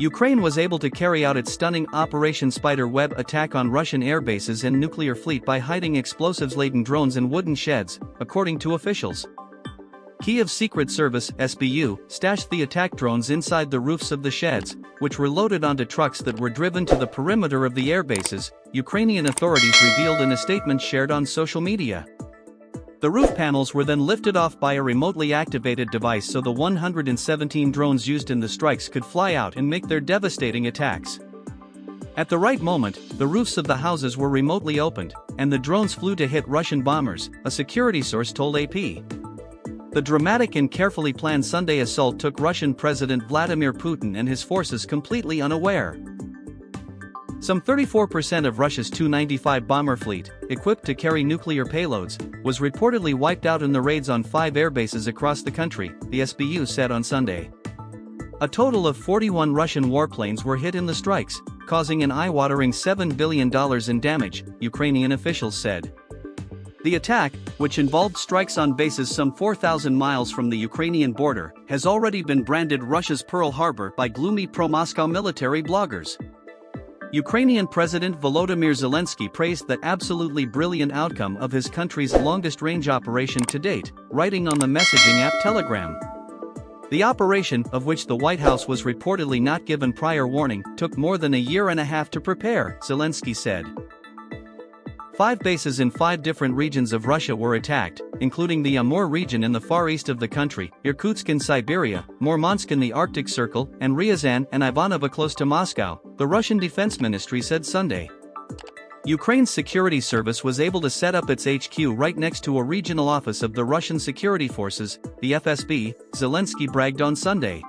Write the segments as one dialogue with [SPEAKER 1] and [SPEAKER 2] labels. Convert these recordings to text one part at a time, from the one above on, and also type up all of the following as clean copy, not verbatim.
[SPEAKER 1] Ukraine was able to carry out its stunning Operation Spider-Web attack on Russian airbases and nuclear fleet by hiding explosives-laden drones in wooden sheds, according to officials. Kiev's Secret Service (SBU) stashed the attack drones inside the roofs of the sheds, which were loaded onto trucks that were driven to the perimeter of the airbases, Ukrainian authorities revealed in a statement shared on social media. The roof panels were then lifted off by a remotely activated device so the 117 drones used in the strikes could fly out and make their devastating attacks. At the right moment, the roofs of the houses were remotely opened, and the drones flew to hit Russian bombers, a security source told AP. The dramatic and carefully planned Sunday assault took Russian President Vladimir Putin and his forces completely unaware. Some 34% of Russia's Tu-95 bomber fleet, equipped to carry nuclear payloads, was reportedly wiped out in the raids on 5 airbases across the country, the SBU said on Sunday. A total of 41 Russian warplanes were hit in the strikes, causing an eye-watering $7 billion in damage, Ukrainian officials said. The attack, which involved strikes on bases some 4,000 miles from the Ukrainian border, has already been branded Russia's Pearl Harbor by gloomy pro-Moscow military bloggers. Ukrainian President Volodymyr Zelensky praised the absolutely brilliant outcome of his country's longest-range operation to date, writing on the messaging app Telegram. The operation, of which the White House was reportedly not given prior warning, took more than a year and a half to prepare, Zelensky said. 5 bases in 5 different regions of Russia were attacked, including the Amur region in the far east of the country, Irkutsk in Siberia, Murmansk in the Arctic Circle, and Ryazan and Ivanovo close to Moscow, the Russian Defense Ministry said Sunday. Ukraine's security service was able to set up its HQ right next to a regional office of the Russian security forces, the FSB, Zelensky bragged on Sunday.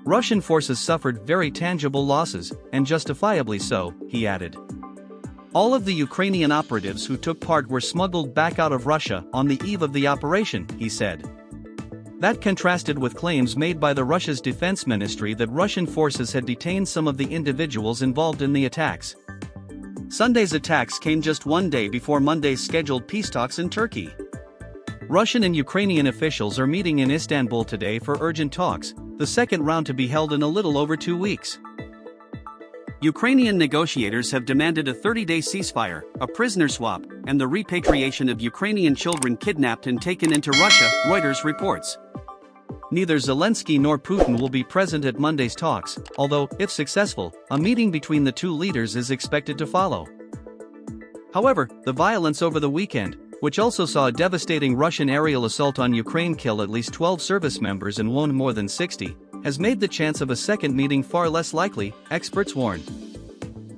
[SPEAKER 1] Russian forces suffered very tangible losses, and justifiably so, he added. All of the Ukrainian operatives who took part were smuggled back out of Russia on the eve of the operation, he said. That contrasted with claims made by the Russia's defense ministry that Russian forces had detained some of the individuals involved in the attacks. Sunday's attacks came just one day before Monday's scheduled peace talks in Turkey. Russian and Ukrainian officials are meeting in Istanbul today for urgent talks, the second round to be held in a little over 2 weeks. Ukrainian negotiators have demanded a 30-day ceasefire, a prisoner swap, and the repatriation of Ukrainian children kidnapped and taken into Russia, Reuters reports. Neither Zelensky nor Putin will be present at Monday's talks, although, if successful, a meeting between the two leaders is expected to follow. However, the violence over the weekend, which also saw a devastating Russian aerial assault on Ukraine kill at least 12 service members and wound more than 60, has made the chance of a second meeting far less likely, experts warn.